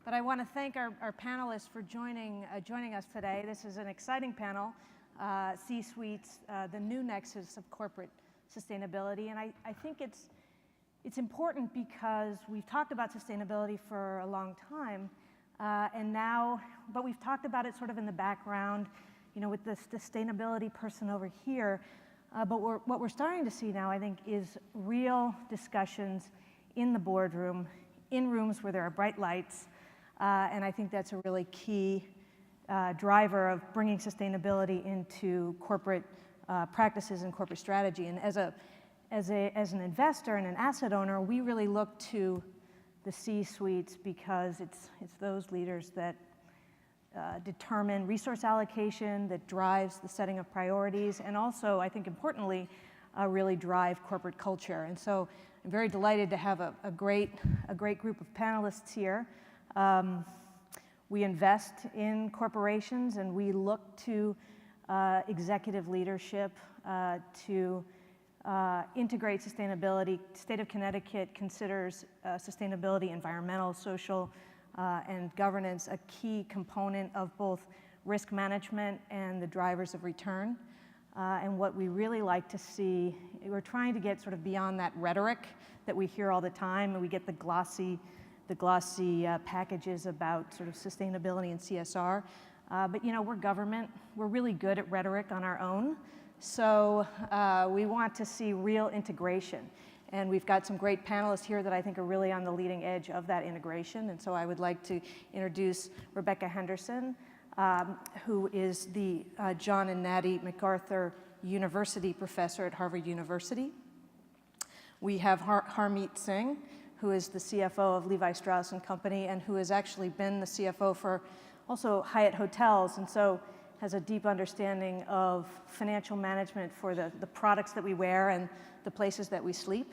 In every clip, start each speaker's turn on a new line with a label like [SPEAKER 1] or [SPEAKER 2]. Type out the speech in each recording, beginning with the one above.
[SPEAKER 1] But I want to thank our panelists for joining us today. This is an exciting panel, C-Suites, the new nexus of corporate sustainability. And I think it's important because we've talked about sustainability for a long time, but we've talked about it sort of in the background, with the sustainability person over here. But what we're starting to see now, I think, is real discussions in the boardroom, in rooms where there are bright lights, and I think that's a really key driver of bringing sustainability into corporate practices and corporate strategy. And as an investor and an asset owner, we really look to the C-suites because it's those leaders that determine resource allocation, that drives the setting of priorities, and also, I think importantly, really drive corporate culture. And so I'm very delighted to have a great group of panelists here. We invest in corporations and we look to executive leadership to integrate sustainability. State of Connecticut considers sustainability, environmental, social, and governance a key component of both risk management and the drivers of return. And what we really like to see, we're trying to get sort of beyond that rhetoric that we hear all the time, and we get the glossy packages about sort of sustainability and CSR. But we're government. We're really good at rhetoric on our own. So we want to see real integration. And we've got some great panelists here that I think are really on the leading edge of that integration. And so I would like to introduce Rebecca Henderson, who is the John and Natty McArthur University Professor at Harvard University. We have Harmeet Singh, who is the CFO of Levi Strauss & Company, and who has actually been the CFO for also Hyatt Hotels, and so has a deep understanding of financial management for the products that we wear and the places that we sleep.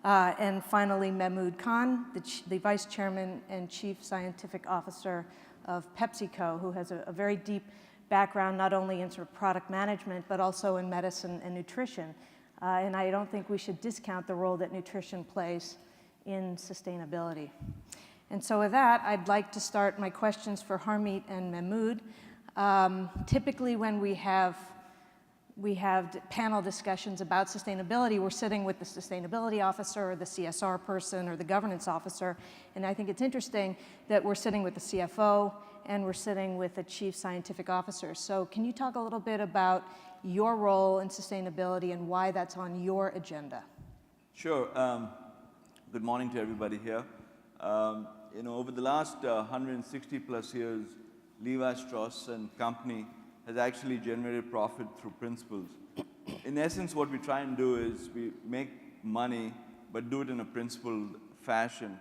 [SPEAKER 1] And finally, Mehmood Khan, the Vice Chairman and Chief Scientific Officer of PepsiCo, who has a very deep background not only in sort of product management, but also in medicine and nutrition. And I don't think we should discount the role that nutrition plays in sustainability. And so with that, I'd like to start my questions for Harmeet and Mehmood. Typically when we have panel discussions about sustainability, we're sitting with the sustainability officer or the CSR person or the governance officer. And I think it's interesting that we're sitting with the CFO and we're sitting with the chief scientific officer. So can you talk a little bit about your role in sustainability and why that's on your agenda?
[SPEAKER 2] Sure. Good morning to everybody here. Over the last 160 plus years, Levi Strauss & Company has actually generated profit through principles. In essence, what we try and do is we make money, but do it in a principled fashion.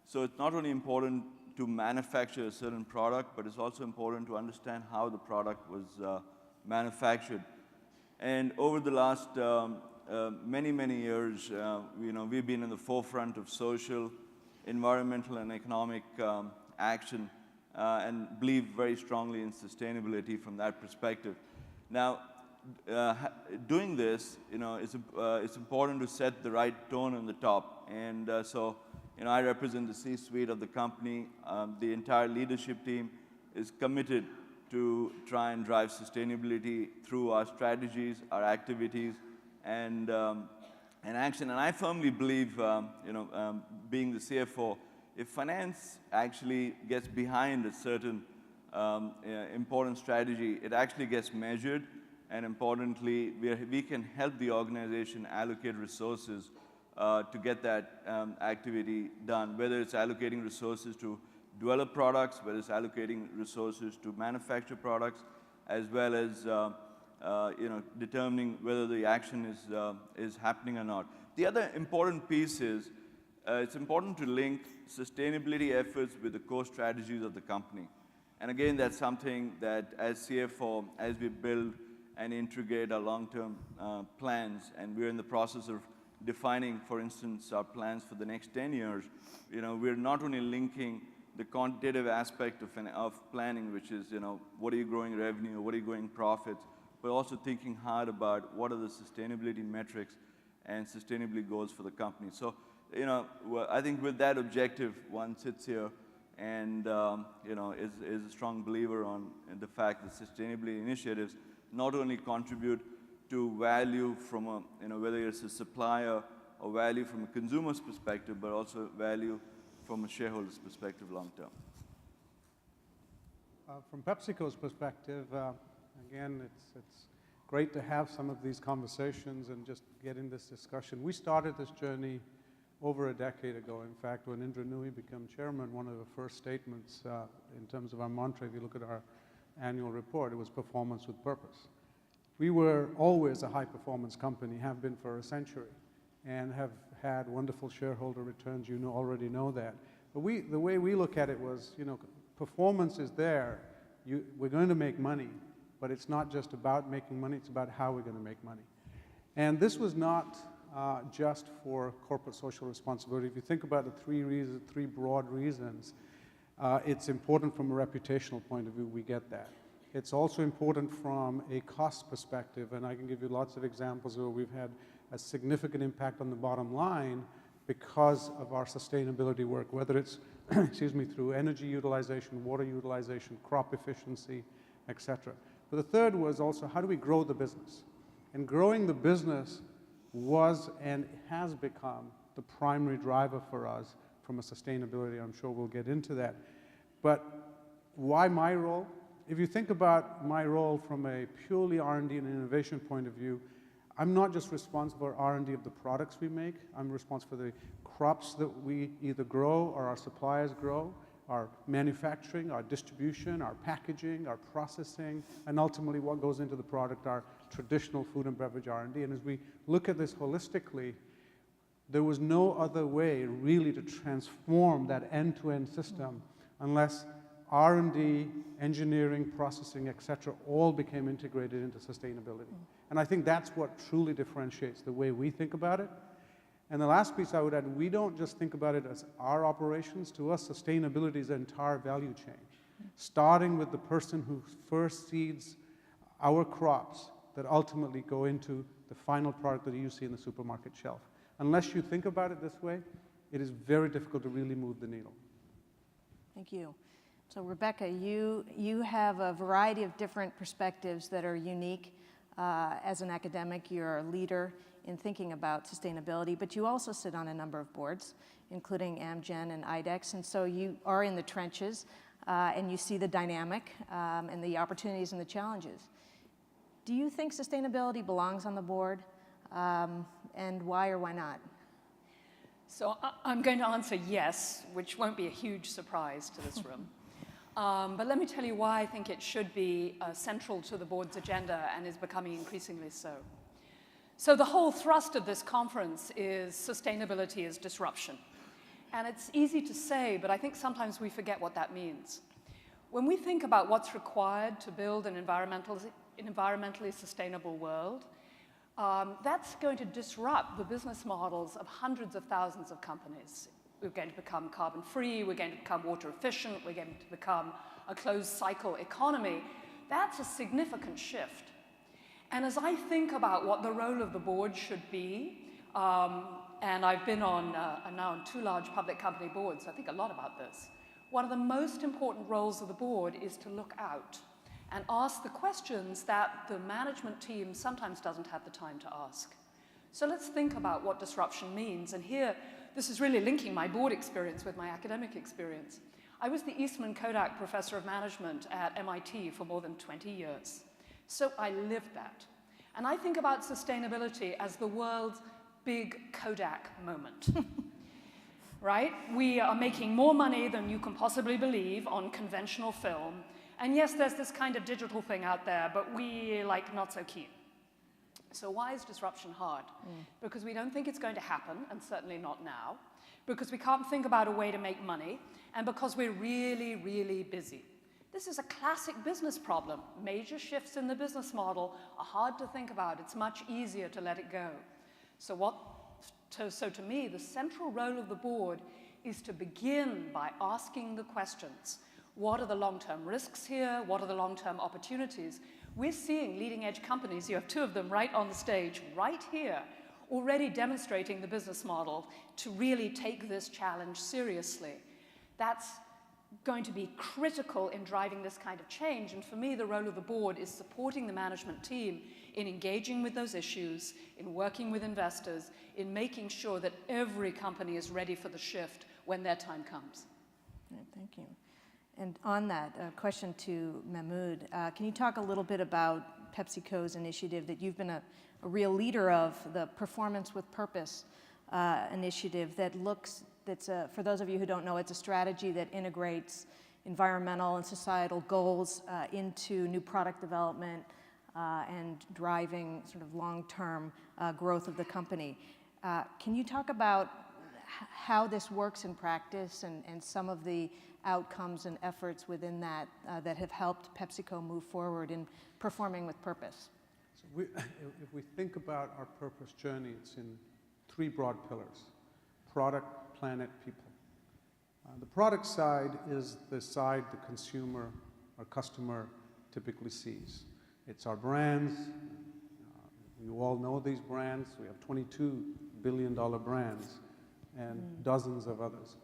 [SPEAKER 2] So it's not only important to manufacture a certain product, but it's also important to understand how the product was manufactured. And over the last many years, we've been in the forefront of social, environmental, and economic action. And believe very strongly in sustainability from that perspective. Now, doing this, it's important to set the right tone on the top. And so, I represent the C-suite of the company. The entire leadership team is committed to try and drive sustainability through our strategies, our activities, and action. And I firmly believe, being the CFO, if finance actually gets behind a certain important strategy, it actually gets measured, and importantly, we can help the organization allocate resources to get that activity done, whether it's allocating resources to develop products, whether it's allocating resources to manufacture products, as well as determining whether the action is happening or not. The other important piece is it's important to link sustainability efforts with the core strategies of the company. And again, that's something that as CFO, as we build and integrate our long-term plans, and we're in the process of defining, for instance, our plans for the next 10 years, we're not only linking the quantitative aspect of planning, which is, what are you growing revenue, what are you growing profits, but also thinking hard about what are the sustainability metrics and sustainability goals for the company. So, I think with that objective, one sits here and is a strong believer in the fact that sustainability initiatives not only contribute to value from whether it's a supplier or value from a consumer's perspective, but also value from a shareholder's perspective long term.
[SPEAKER 3] From PepsiCo's perspective, again, it's great to have some of these conversations and just get in this discussion. We started this journey over a decade ago. In fact, when Indra Nooyi became chairman, one of the first statements in terms of our mantra, if you look at our annual report, it was performance with purpose. We were always a high-performance company, have been for a century, and have had wonderful shareholder returns. You already know that. But the way we look at it was, performance is there. We're going to make money, but it's not just about making money, it's about how we're going to make money. And this was not just for corporate social responsibility. If you think about the three broad reasons, it's important from a reputational point of view, we get that. It's also important from a cost perspective, and I can give you lots of examples where we've had a significant impact on the bottom line because of our sustainability work, whether it's through energy utilization, water utilization, crop efficiency, etc. But the third was also, how do we grow the business? And growing the business was and has become the primary driver for us from a sustainability. I'm sure we'll get into that. But why my role? If you think about my role from a purely R&D and innovation point of view, I'm not just responsible for R&D of the products we make. I'm responsible for the crops that we either grow or our suppliers grow, our manufacturing, our distribution, our packaging, our processing, and ultimately what goes into the product, our traditional food and beverage R&D. And as we look at this holistically, there was no other way really to transform that end-to-end system unless R&D, engineering, processing, et cetera, all became integrated into sustainability. And I think that's what truly differentiates the way we think about it. And the last piece I would add, we don't just think about it as our operations. To us, sustainability is the entire value chain, starting with the person who first seeds our crops that ultimately go into the final product that you see in the supermarket shelf. Unless you think about it this way, it is very difficult to really move the needle.
[SPEAKER 1] Thank you. So Rebecca, you have a variety of different perspectives that are unique. As an academic, you're a leader in thinking about sustainability, but you also sit on a number of boards, including Amgen and IDEX, and so you are in the trenches, and you see the dynamic and the opportunities and the challenges. Do you think sustainability belongs on the board, and why or why not?
[SPEAKER 4] So I'm going to answer yes, which won't be a huge surprise to this room. But let me tell you why I think it should be central to the board's agenda and is becoming increasingly so. So the whole thrust of this conference is sustainability as disruption. And it's easy to say, but I think sometimes we forget what that means. When we think about what's required to build an environmentally sustainable world, that's going to disrupt the business models of hundreds of thousands of companies. We're going to become carbon-free, we're going to become water-efficient, we're going to become a closed-cycle economy. That's a significant shift. And as I think about what the role of the board should be, and I've been now on 2 large public company boards, so I think a lot about this. One of the most important roles of the board is to look out and ask the questions that the management team sometimes doesn't have the time to ask. So let's think about what disruption means. And here, this is really linking my board experience with my academic experience. I was the Eastman Kodak Professor of Management at MIT for more than 20 years. So I lived that. And I think about sustainability as the world's big Kodak moment. Right? We are making more money than you can possibly believe on conventional film. And yes, there's this kind of digital thing out there, but we not so keen. So why is disruption hard? Because we don't think it's going to happen, and certainly not now. Because we can't think about a way to make money, and because we're really, really busy. This is a classic business problem. Major shifts in the business model are hard to think about. It's much easier to let it go. So to me, the central role of the board is to begin by asking the questions. What are the long-term risks here? What are the long-term opportunities? We're seeing leading-edge companies, you have 2 of them right on the stage, right here, already demonstrating the business model to really take this challenge seriously. That's going to be critical in driving this kind of change. And for me, the role of the board is supporting the management team in engaging with those issues, in working with investors, in making sure that every company is ready for the shift when their time comes.
[SPEAKER 1] Right, thank you. And on that, question to Mehmood. Can you talk a little bit about PepsiCo's initiative that you've been a real leader of, the Performance with Purpose initiative that's for those of you who don't know, it's a strategy that integrates environmental and societal goals into new product development and driving sort of long-term growth of the company. Can you talk about how this works in practice and some of the outcomes and efforts within that that have helped PepsiCo move forward in performing with purpose?
[SPEAKER 3] So if we think about our purpose journey, it's in 3 broad pillars: product, planet, people. The product side is the side the consumer or customer typically sees. It's our brands. You all know these brands. We have $22 billion brands and dozens of others.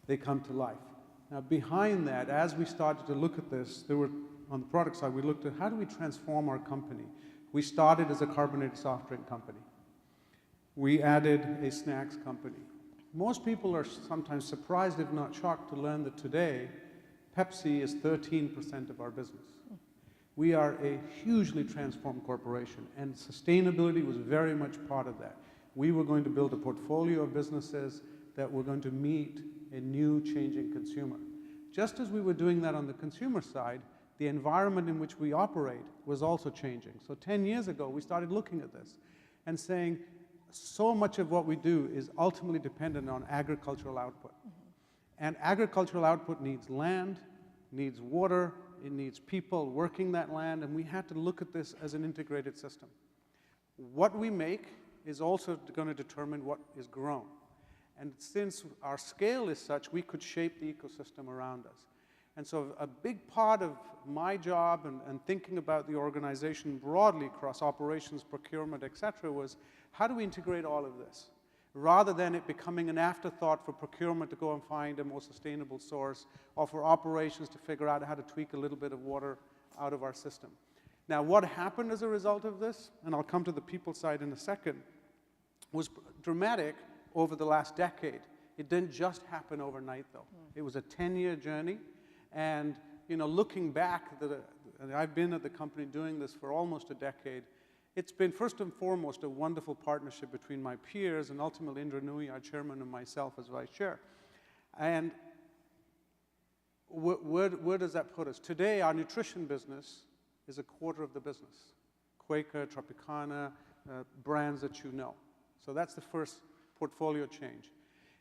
[SPEAKER 3] They come to life. Now, behind that, as we started to look at this, on the product side, we looked at how do we transform our company. We started as a carbonated soft drink company. We added a snacks company. Most people are sometimes surprised, if not shocked, to learn that today, Pepsi is 13% of our business. We are a hugely transformed corporation, and sustainability was very much part of that. We were going to build a portfolio of businesses that were going to meet a new changing consumer. Just as we were doing that on the consumer side, the environment in which we operate was also changing. So 10 years ago, we started looking at this and saying, so much of what we do is ultimately dependent on agricultural output. And agricultural output needs land, needs water, it needs people working that land, and we had to look at this as an integrated system. What we make is also going to determine what is grown. And since our scale is such, we could shape the ecosystem around us. And so a big part of my job and thinking about the organization broadly across operations, procurement, et cetera, was how do we integrate all of this? Rather than it becoming an afterthought for procurement to go and find a more sustainable source, or for operations to figure out how to tweak a little bit of water out of our system. Now, what happened as a result of this, and I'll come to the people side in a second, was dramatic over the last decade. It didn't just happen overnight, though. It was a 10-year journey. And looking back, and I've been at the company doing this for almost a decade, it's been first and foremost a wonderful partnership between my peers and ultimately Indra Nooyi, our chairman, and myself as vice chair. And where does that put us? Today, our nutrition business is a quarter of the business. Quaker, Tropicana, brands that you know. So that's the first portfolio change.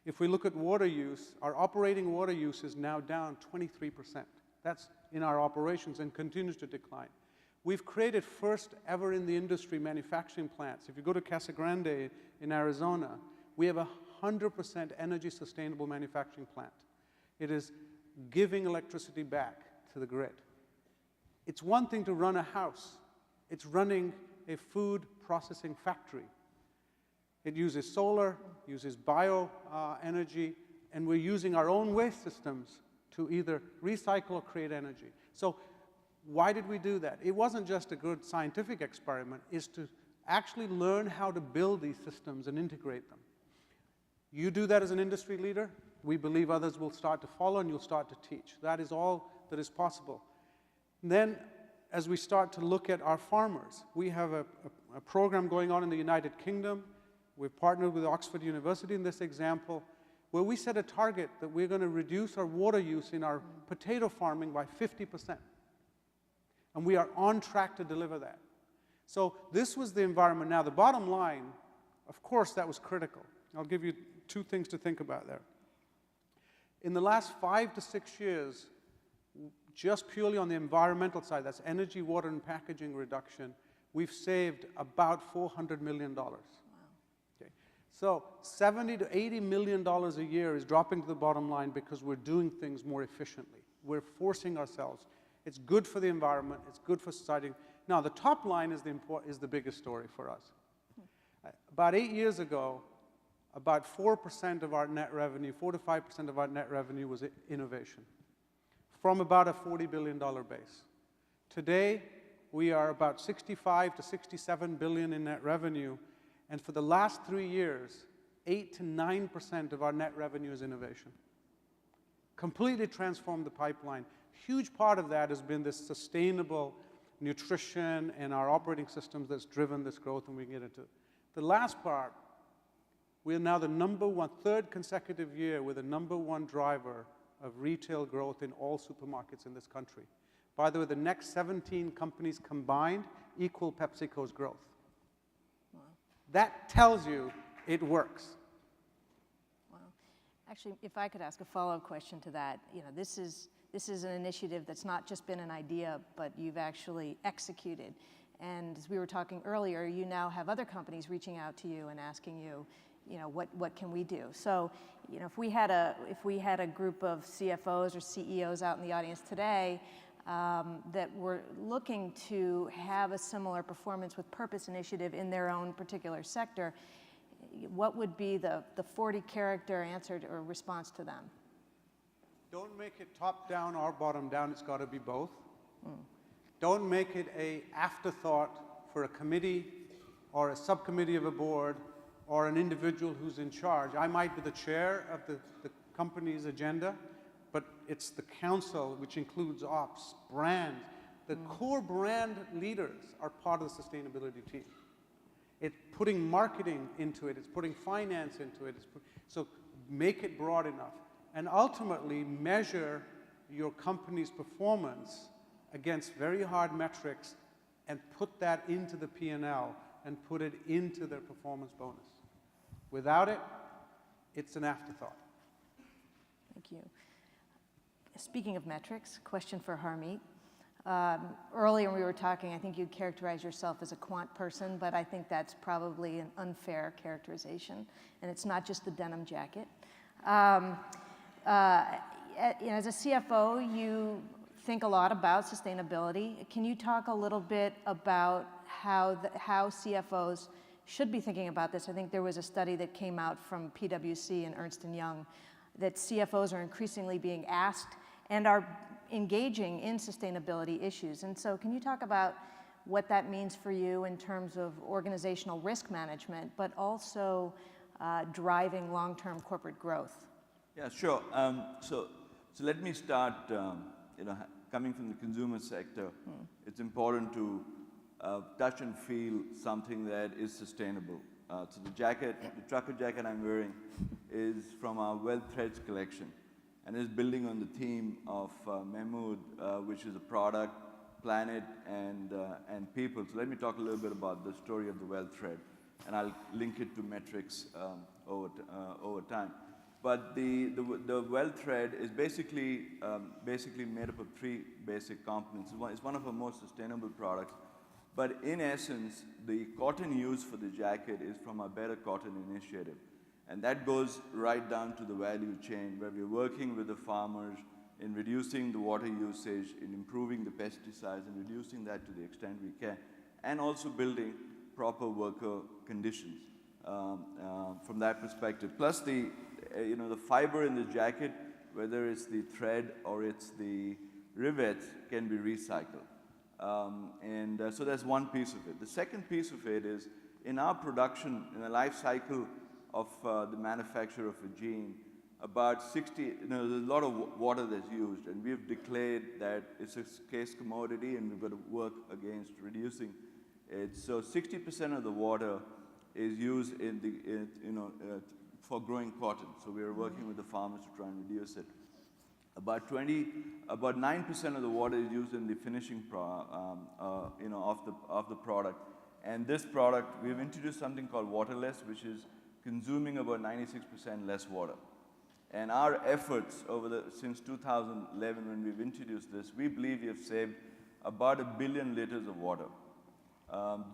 [SPEAKER 3] If we look at water use, our operating water use is now down 23%. That's in our operations and continues to decline. We've created first ever in the industry manufacturing plants. If you go to Casa Grande in Arizona, we have a 100% energy sustainable manufacturing plant. It is giving electricity back to the grid. It's one thing to run a house. It's running a food processing factory. It uses solar, uses bio energy, and we're using our own waste systems to either recycle or create energy. So why did we do that? It wasn't just a good scientific experiment. It's to actually learn how to build these systems and integrate them. You do that as an industry leader. We believe others will start to follow, and you'll start to teach. That is all that is possible. And then, as we start to look at our farmers, we have a program going on in the United Kingdom. We've partnered with Oxford University in this example, where we set a target that we're going to reduce our water use in our potato farming by 50%. And we are on track to deliver that. So this was the environment. Now, the bottom line, of course, that was critical. I'll give you 2 things to think about there. In the last 5 to 6 years, just purely on the environmental side, that's energy, water, and packaging reduction, we've saved about $400 million. So $70 to $80 million a year is dropping to the bottom line because we're doing things more efficiently. We're forcing ourselves. It's good for the environment. It's good for society. Now, the top line is the biggest story for us. About 8 years ago, about 4% of our net revenue, 4 to 5% of our net revenue was innovation. from about a $40 billion base. Today, we are about 65 to 67 billion in net revenue, and for the last 3 years, 8 to 9% of our net revenue is innovation. Completely transformed the pipeline. Huge part of that has been this sustainable nutrition and our operating systems that's driven this growth, and we can get into it. The last part, we are now the third consecutive year with the #1 driver of retail growth in all supermarkets in this country. By the way, the next 17 companies combined equal PepsiCo's growth.
[SPEAKER 1] Wow.
[SPEAKER 3] That tells you it works.
[SPEAKER 1] Wow. Actually, if I could ask a follow-up question to that, this is an initiative that's not just been an idea, but you've actually executed. And as we were talking earlier, you now have other companies reaching out to you and asking you, what can we do? So, if we had a group of CFOs or CEOs out in the audience today that were looking to have a similar performance with purpose initiative in their own particular sector, what would be the 40-character answer or response to them?
[SPEAKER 3] Don't make it top-down or bottom-down. It's got to be both. Don't make it an afterthought for a committee or a subcommittee of a board or an individual who's in charge. I might be the chair of the company's agenda, but it's the council, which includes ops, brand. The core brand leaders are part of the sustainability team. It's putting marketing into it. It's putting finance into it. So make it broad enough. And ultimately measure your company's performance against very hard metrics and put that into the P&L and put it into their performance bonus. Without it, it's an afterthought.
[SPEAKER 1] Thank you. Speaking of metrics, question for Harmeet. Earlier when we were talking, I think you characterized yourself as a quant person, but I think that's probably an unfair characterization, and it's not just the denim jacket. As a CFO, you think a lot about sustainability. Can you talk a little bit about how CFOs should be thinking about this? I think there was a study that came out from PwC and Ernst & Young that CFOs are increasingly being asked and are engaging in sustainability issues. And so can you talk about what that means for you in terms of organizational risk management, but also driving long-term corporate growth?
[SPEAKER 2] Yeah, sure. So let me start, coming from the consumer sector, it's important to touch and feel something that is sustainable. So the trucker jacket I'm wearing is from our Wealth Threads collection, and is building on the theme of Mehmood, which is a product, planet, and people. So let me talk a little bit about the story of the Wealth Thread, and I'll link it to metrics over time. But the Wealth Thread is basically made up of 3 basic components. It's one of our most sustainable products. But in essence, the cotton used for the jacket is from our Better Cotton initiative. And that goes right down to the value chain, where we're working with the farmers in reducing the water usage, in improving the pesticides, and reducing that to the extent we can, and also building proper worker conditions from that perspective. Plus the fiber in the jacket, whether it's the thread or it's the rivets, can be recycled. So that's one piece of it. The second piece of it is in our production, in the life cycle of the manufacture of a jean, about 60, there's a lot of water that's used, and we've declared that it's a scarce commodity, and we've got to work against reducing it. So 60% of the water is used for growing cotton. So we are working with the farmers to try and reduce it. About 9% of the water is used in the finishing of the product. And this product, we've introduced something called waterless, which is consuming about 96% less water. And our efforts since 2011, when we've introduced this, we believe we have saved about 1 billion liters of water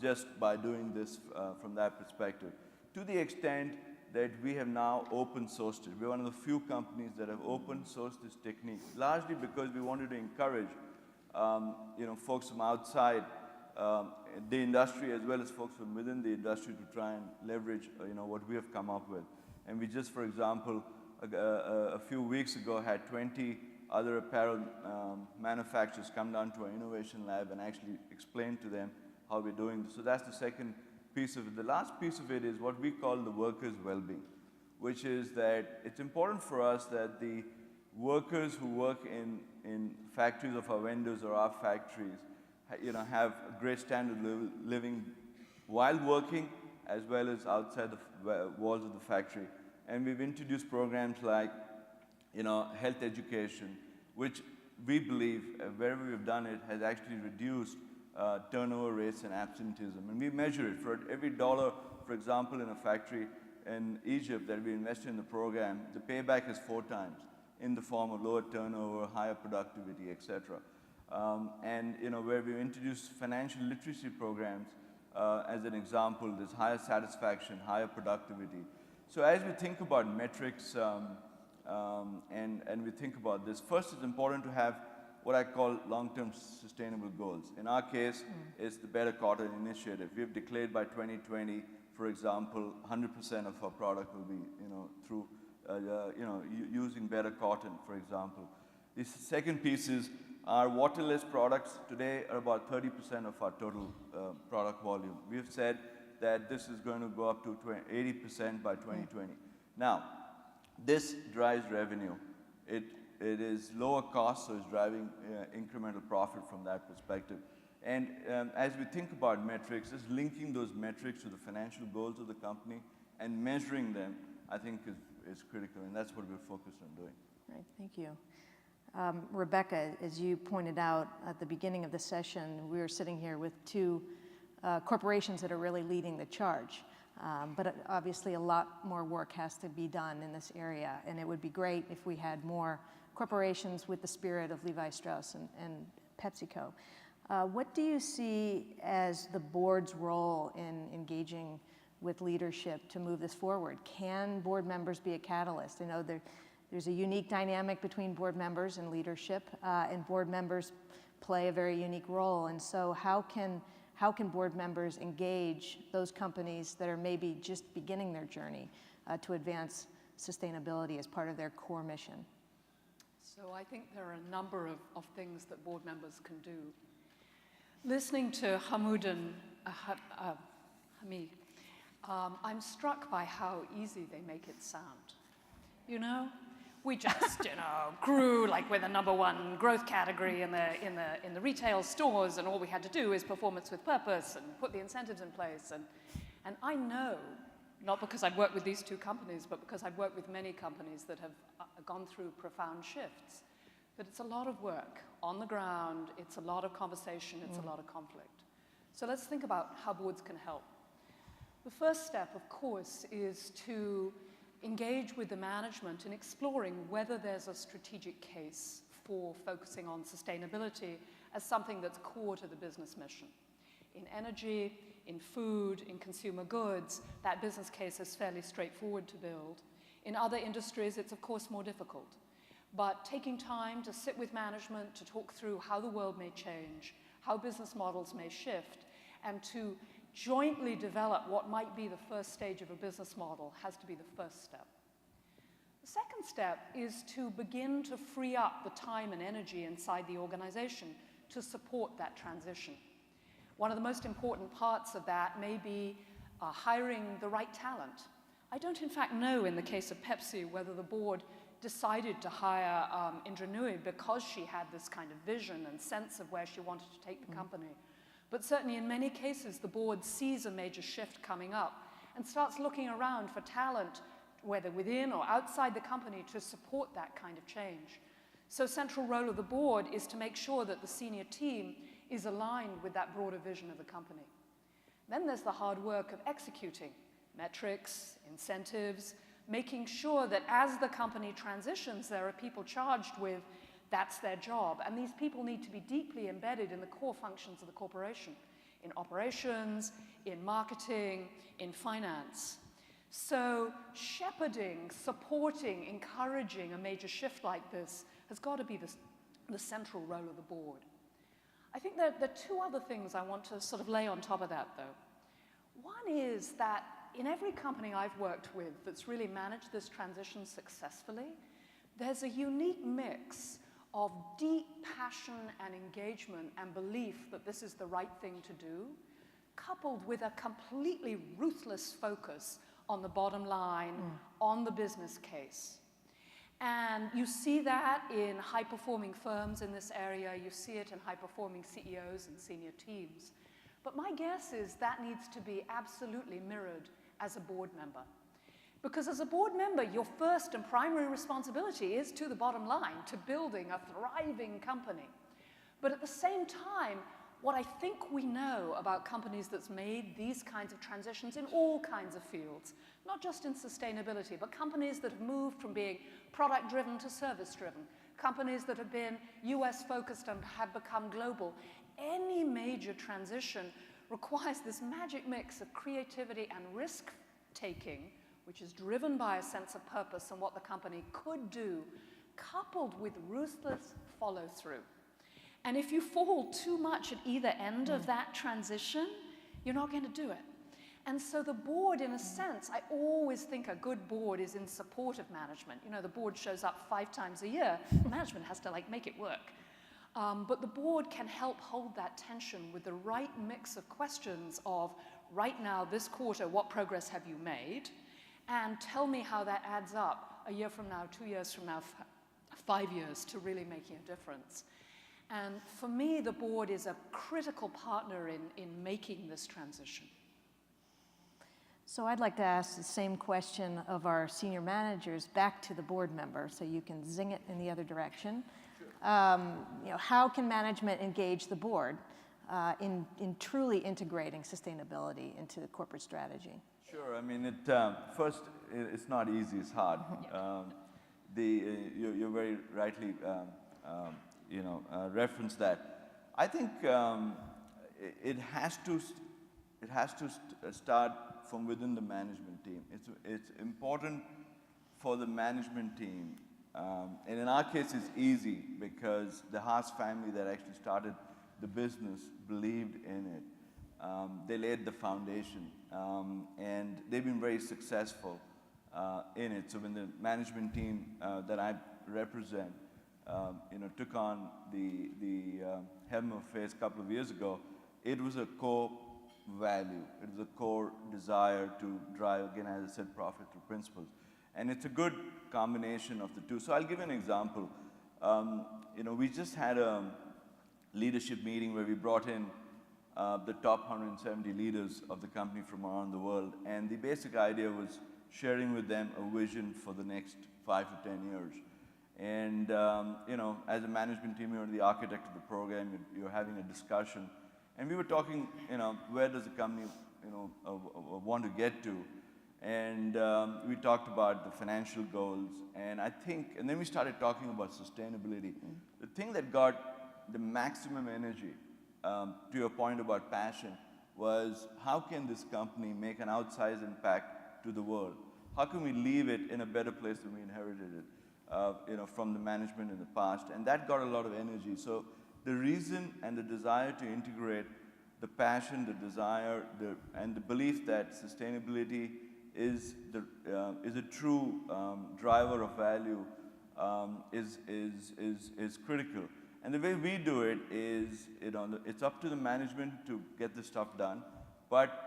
[SPEAKER 2] just by doing this from that perspective. To the extent that we have now open sourced it. We're one of the few companies that have open sourced this technique, largely because we wanted to encourage folks from outside the industry, as well as folks from within the industry, to try and leverage what we have come up with. And we just, for example, a few weeks ago had 20 other apparel manufacturers come down to our innovation lab and actually explain to them how we're doing this. So that's the second piece of it. The last piece of it is what we call the workers' well-being, which is that it's important for us that the workers who work in factories of our vendors or our factories, have a great standard of living while working as well as outside the walls of the factory. And we've introduced programs like, health education, which we believe, wherever we've done it, has actually reduced turnover rates and absenteeism. And we measure it. For every dollar, for example, in a factory in Egypt that we invested in the program, the payback is 4 times in the form of lower turnover, higher productivity, etc. And where we've introduced financial literacy programs, as an example, there's higher satisfaction, higher productivity. So as we think about metrics and we think about this, first it's important to have what I call long-term sustainable goals. In our case, it's the Better Cotton Initiative. We've declared by 2020, for example, 100% of our product will be, through, using better cotton, for example. The second piece is our waterless products today are about 30% of our total product volume. We've said that this is going to go up to 80% by 2020. Now, this drives revenue. It is lower cost, so it's driving incremental profit from that perspective. And as we think about metrics, just linking those metrics to the financial goals of the company and measuring them, I think is critical, and that's what we're focused on doing.
[SPEAKER 1] Right, thank you. Rebecca, as you pointed out at the beginning of the session, we were sitting here with 2 corporations that are really leading the charge. But obviously a lot more work has to be done in this area, and it would be great if we had more corporations with the spirit of Levi Strauss and PepsiCo. What do you see as the board's role in engaging with leadership to move this forward? Can board members be a catalyst? I know there's a unique dynamic between board members and leadership, and board members play a very unique role. And so how can board members engage those companies that are maybe just beginning their journey to advance sustainability as part of their core mission?
[SPEAKER 4] So I think there are a number of things that board members can do. Listening to Mehmood and Hamid, I'm struck by how easy they make it sound. We just, grew like we're the #1 growth category in the retail stores, and all we had to do is performance with purpose and put the incentives in place. And I know, not because I've worked with these 2 companies, but because I've worked with many companies that have gone through profound shifts, that it's a lot of work on the ground, it's a lot of conversation, it's a lot of conflict. So let's think about how boards can help. The first step, of course, is to engage with the management in exploring whether there's a strategic case for focusing on sustainability as something that's core to the business mission. In energy, in food, in consumer goods, that business case is fairly straightforward to build. In other industries, it's of course more difficult. But taking time to sit with management, to talk through how the world may change, how business models may shift, and to jointly develop what might be the first stage of a business model has to be the first step. The second step is to begin to free up the time and energy inside the organization to support that transition. One of the most important parts of that may be hiring the right talent. I don't in fact know in the case of Pepsi whether the board decided to hire Indra Nooyi because she had this kind of vision and sense of where she wanted to take the company. But certainly in many cases, the board sees a major shift coming up and starts looking around for talent, whether within or outside the company, to support that kind of change. So central role of the board is to make sure that the senior team is aligned with that broader vision of the company. Then there's the hard work of executing metrics, incentives, making sure that as the company transitions, there are people charged with that's their job. And these people need to be deeply embedded in the core functions of the corporation, in operations, in marketing, in finance. So shepherding, supporting, encouraging a major shift like this has got to be the central role of the board. I think there are 2 other things I want to sort of lay on top of that, though. One is that in every company I've worked with that's really managed this transition successfully, there's a unique mix of deep passion and engagement and belief that this is the right thing to do, coupled with a completely ruthless focus on the bottom line, on the business case. And you see that in high-performing firms in this area. You see it in high-performing CEOs and senior teams. But my guess is that needs to be absolutely mirrored as a board member. Because as a board member, your first and primary responsibility is to the bottom line, to building a thriving company. But at the same time, what I think we know about companies that's made these kinds of transitions in all kinds of fields, not just in sustainability, but companies that have moved from being product-driven to service-driven, companies that have been US-focused and have become global. Any major transition requires this magic mix of creativity and risk-taking, which is driven by a sense of purpose and what the company could do, coupled with ruthless follow-through. And if you fall too much at either end of that transition, you're not going to do it. And so the board, in a sense, I always think a good board is in support of management. You know, the board shows up 5 times a year. Management has to, like, make it work. But the board can help hold that tension with the right mix of questions of, right now, this quarter, what progress have you made? And tell me how that adds up a year from now, 2 years from now, 5 years to really making a difference. And for me, the board is a critical partner in making this transition.
[SPEAKER 1] So I'd like to ask the same question of our senior managers back to the board member, so you can zing it in the other direction. Sure. You know, how can management engage the board in truly integrating sustainability into the corporate strategy?
[SPEAKER 2] Sure. I mean, first, it's not easy. It's hard. You're very rightly reference that. I think it has to start from within the management team. It's important for the management team, and in our case, it's easy because the Haas family that actually started the business believed in it. They laid the foundation, and they've been very successful in it. So when the management team that I represent took on the Mehmood phase a couple of years ago, it was a core value. It was a core desire to drive, again, as I said, profit through principles. And it's a good combination of the two. So I'll give you an example. We just had a leadership meeting where we brought in the top 170 leaders of the company from around the world. And the basic idea was sharing with them a vision for the next 5 to 10 years. And, as a management team, you're the architect of the program, you're having a discussion. And we were talking, where does the company, want to get to? And we talked about the financial goals. And then we started talking about sustainability. The thing that got the maximum energy, to your point about passion, was how can this company make an outsized impact to the world? How can we leave it in a better place than we inherited it? From the management in the past, and that got a lot of energy. So the reason and the desire to integrate the passion, the desire, and the belief that sustainability is a true driver of value is critical. And the way we do it is, it's up to the management to get this stuff done, but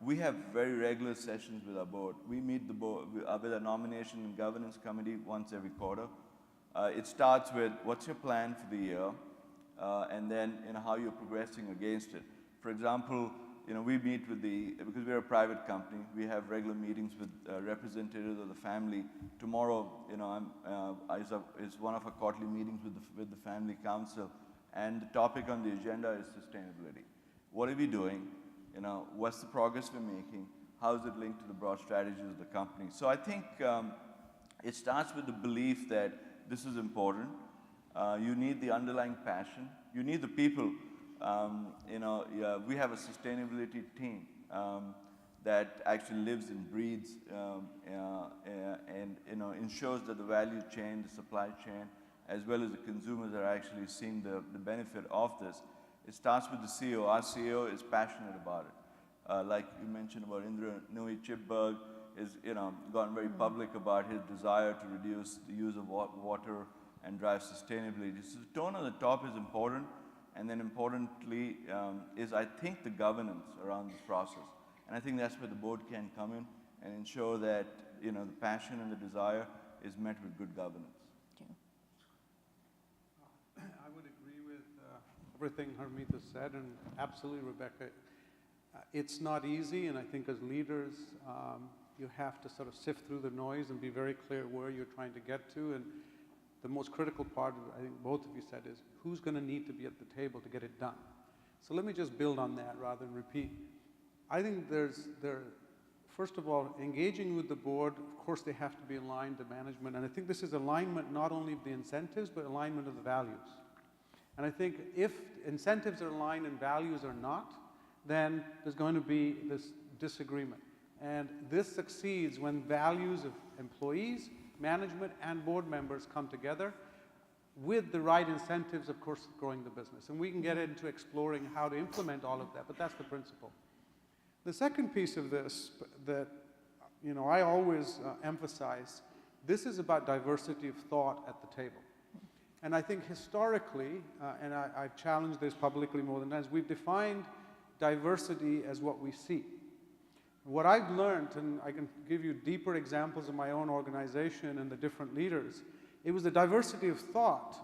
[SPEAKER 2] we have very regular sessions with our board. We meet the board with our nomination and governance committee once every quarter. It starts with what's your plan for the year, and then how you're progressing against it. For example, we meet because we're a private company, we have regular meetings with representatives of the family. Tomorrow, is one of our quarterly meetings with the family council, and the topic on the agenda is sustainability. What are we doing? What's the progress we're making? How is it linked to the broad strategies of the company? So I think it starts with the belief that this is important. You need the underlying passion. You need the people. We have a sustainability team that actually lives and breathes and ensures that the value chain, the supply chain, as well as the consumers are actually seeing the benefit of this. It starts with the CEO. Our CEO is passionate about it. Like you mentioned about Indra Nui Chipberg, is gotten very public about his desire to reduce the use of water and drive sustainability. So the tone on the top is important, and then importantly is, I think, the governance around this process. And I think that's where the board can come in and ensure that, the passion and the desire is met with good governance.
[SPEAKER 3] I would agree with everything Harmeet has said, and absolutely, Rebecca, it's not easy, and I think as leaders, you have to sort of sift through the noise and be very clear where you're trying to get to. And the most critical part, I think both of you said, is who's going to need to be at the table to get it done. So let me just build on that rather than repeat. I think first of all, engaging with the board, of course they have to be aligned to management, and I think this is alignment not only of the incentives, but alignment of the values. And I think if incentives are aligned and values are not, then there's going to be this disagreement. And this succeeds when values of employees, management, and board members come together with the right incentives, of course, growing the business. And we can get into exploring how to implement all of that, but that's the principle. The second piece of this that I always emphasize, this is about diversity of thought at the table. And I think historically, and I've challenged this publicly more than once, we've defined diversity as what we see. What I've learned, and I can give you deeper examples of my own organization and the different leaders, it was the diversity of thought,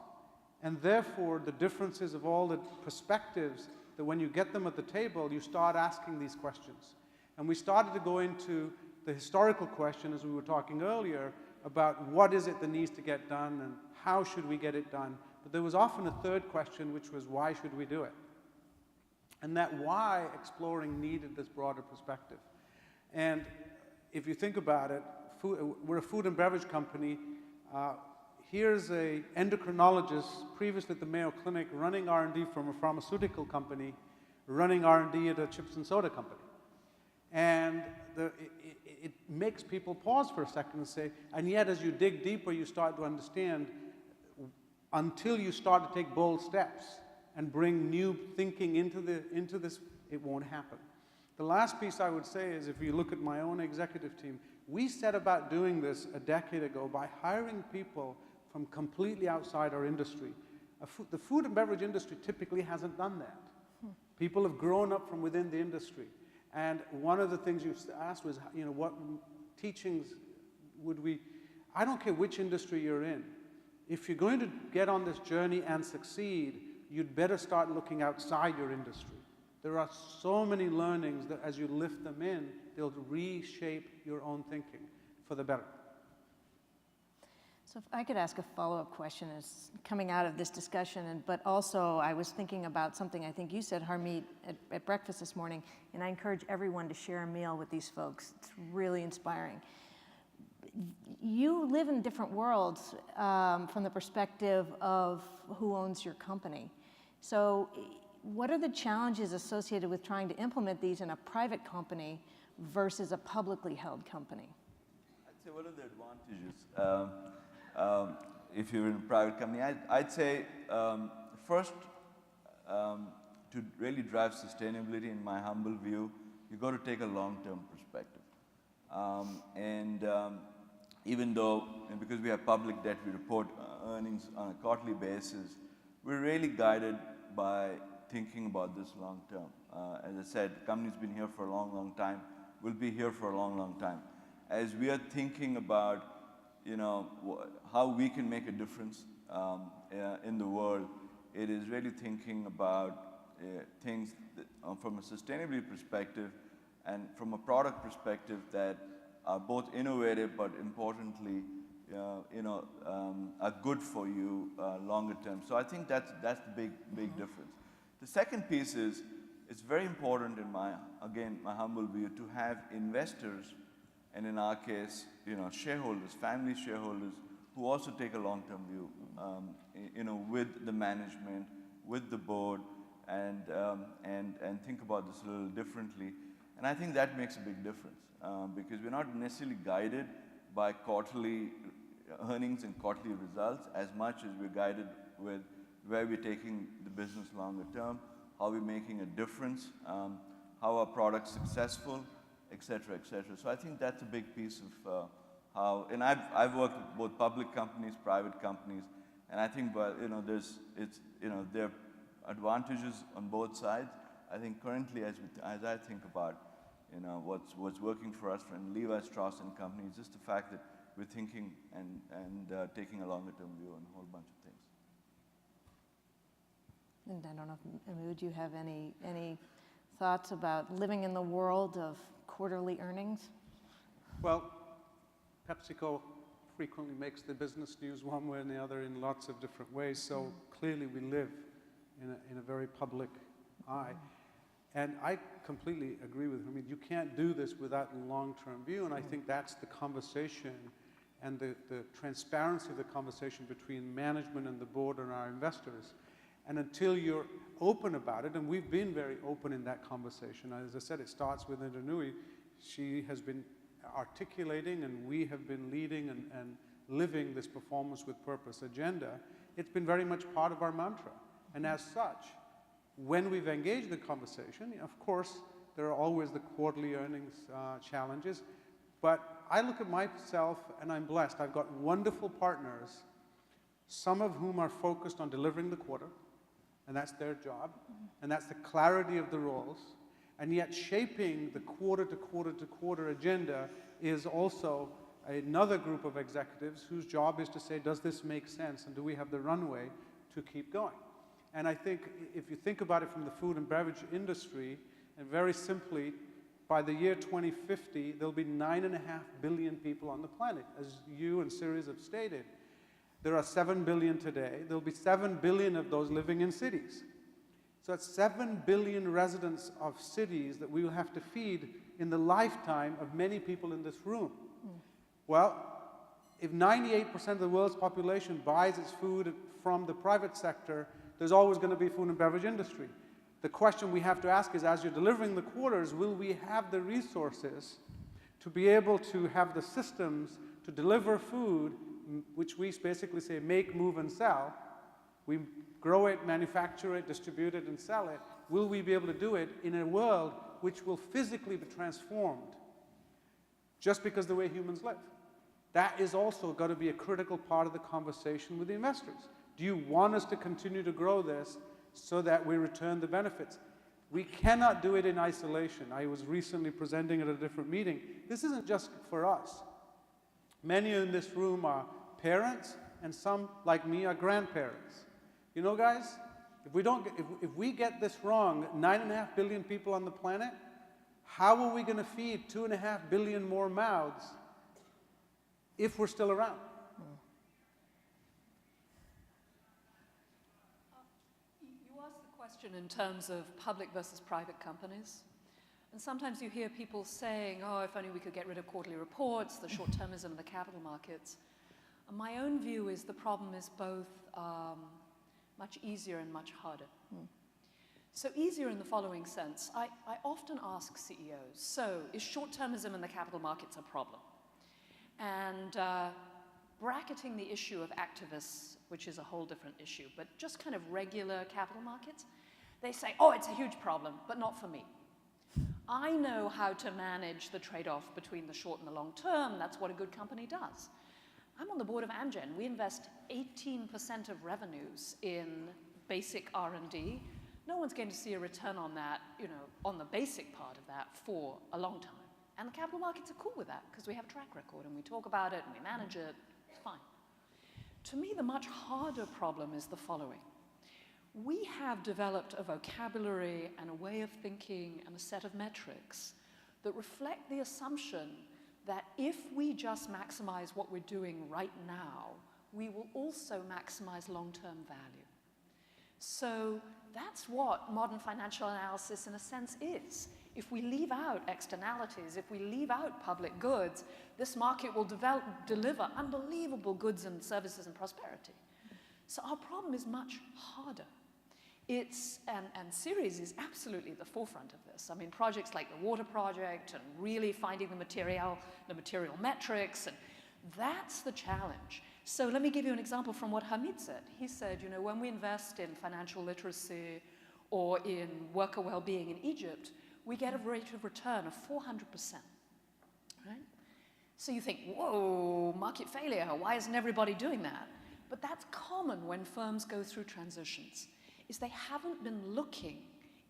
[SPEAKER 3] and therefore the differences of all the perspectives that when you get them at the table, you start asking these questions. And we started to go into the historical question, as we were talking earlier, about what is it that needs to get done and how should we get it done. But there was often a third question, which was why should we do it? And that why exploring needed this broader perspective. And if you think about it, we're a food and beverage company. Here's an endocrinologist, previously at the Mayo Clinic, running R&D from a pharmaceutical company, running R&D at a chips and soda company. And it makes people pause for a second and say, and yet as you dig deeper, you start to understand, until you start to take bold steps and bring new thinking into this, it won't happen. The last piece I would say is, if you look at my own executive team, we set about doing this a decade ago by hiring people from completely outside our industry. The food and beverage industry typically hasn't done that. People have grown up from within the industry. And one of the things you asked was, what teachings would we, I don't care which industry you're in, if you're going to get on this journey and succeed, you'd better start looking outside your industry. There are so many learnings that as you lift them in, they'll reshape your own thinking for the better.
[SPEAKER 1] So if I could ask a follow-up question as coming out of this discussion, but also I was thinking about something I think you said, Harmeet, at breakfast this morning, and I encourage everyone to share a meal with these folks. It's really inspiring. You live in different worlds from the perspective of who owns your company. So what are the challenges associated with trying to implement these in a private company versus a publicly held company?
[SPEAKER 2] I'd say what are the advantages? If you're in a private company, I'd say first, to really drive sustainability, in my humble view, you've got to take a long-term perspective. Even though, because we have public debt, we report earnings on a quarterly basis, we're really guided by thinking about this long term. As I said, the company's been here for a long, long time. We'll be here for a long, long time. As we are thinking about, how we can make a difference in the world, it is really thinking about things that, from a sustainability perspective and from a product perspective that are both innovative, but importantly, are good for you longer term. So I think that's the big difference. The second piece is, it's very important in my humble view, to have investors, and in our case, shareholders, family shareholders, who also take a long-term view, with the management, with the board, and think about this a little differently. And I think that makes a big difference, because we're not necessarily guided by quarterly earnings and quarterly results as much as we're guided with where we're taking the business longer term, how we're making a difference, how our product's successful, et cetera, et cetera. So I think that's a big piece of how, and I've worked with both public companies, private companies, And I think, there are advantages on both sides. I think currently, as I think about, what's working for us from Levi Strauss and Company, is just the fact that we're thinking and taking a longer-term view on a whole bunch of things.
[SPEAKER 1] And I don't know if, Mehmood, do you have any thoughts about living in the world of quarterly earnings?
[SPEAKER 3] Well, PepsiCo frequently makes the business news one way or the other in lots of different ways, so clearly we live in a very public eye. And I completely agree with him. I mean, you can't do this without a long-term view, and I think that's the conversation and the transparency of the conversation between management and the board and our investors. And until you're open about it, and we've been very open in that conversation. As I said, it starts with Nui. She has been articulating, and we have been leading and living this performance with purpose agenda. It's been very much part of our mantra. And as such, when we've engaged the conversation, of course, there are always the quarterly earnings challenges. But I look at myself, and I'm blessed. I've got wonderful partners, some of whom are focused on delivering the quarter, and that's their job, and that's the clarity of the roles. And yet shaping the quarter-to-quarter-to-quarter agenda is also another group of executives whose job is to say, does this make sense, and do we have the runway to keep going? And I think if you think about it from the food and beverage industry, and very simply, by the year 2050, there'll be 9.5 billion people on the planet, as you and Ceres have stated. There are 7 billion today. There'll be 7 billion of those living in cities. So that's 7 billion residents of cities that we will have to feed in the lifetime of many people in this room. Well, if 98% of the world's population buys its food from the private sector, there's always going to be food and beverage industry. The question we have to ask is, as you're delivering the quarters, will we have the resources to be able to have the systems to deliver food, which we basically say make, move, and sell? We grow it, manufacture it, distribute it, and sell it. Will we be able to do it in a world which will physically be transformed just because of the way humans live? That is also got to be a critical part of the conversation with the investors. Do you want us to continue to grow this so that we return the benefits? We cannot do it in isolation. I was recently presenting at a different meeting. This isn't just for us. Many in this room are parents, and some, like me, are grandparents. You know, guys, if we get this wrong, 9.5 billion people on the planet, how are we going to feed 2.5 billion more mouths if we're still around?
[SPEAKER 4] You asked the question in terms of public versus private companies. And sometimes you hear people saying, oh, if only we could get rid of quarterly reports, the short-termism of the capital markets. And my own view is the problem is both much easier and much harder. So easier in the following sense. I often ask CEOs, so is short-termism in the capital markets a problem? And bracketing the issue of activists, which is a whole different issue, but just kind of regular capital markets, they say, oh, it's a huge problem, but not for me. I know how to manage the trade-off between the short and the long term. That's what a good company does. I'm on the board of Amgen. We invest 18% of revenues in basic R&D. No one's going to see a return on that, on the basic part of that for a long time. And the capital markets are cool with that because we have a track record and we talk about it and we manage it. It's fine. To me, the much harder problem is the following. We have developed a vocabulary and a way of thinking and a set of metrics that reflect the assumption that if we just maximize what we're doing right now, we will also maximize long-term value. So that's what modern financial analysis, in a sense, is. If we leave out externalities, if we leave out public goods, this market will deliver unbelievable goods and services and prosperity. So our problem is much harder. And Ceres is absolutely at the forefront of this. I mean, projects like the water project and really finding the material metrics, and that's the challenge. So let me give you an example from what Hamid said. He said, when we invest in financial literacy or in worker well-being in Egypt, we get a rate of return of 400%, right? So you think, whoa, market failure, why isn't everybody doing that? But that's common when firms go through transitions, is they haven't been looking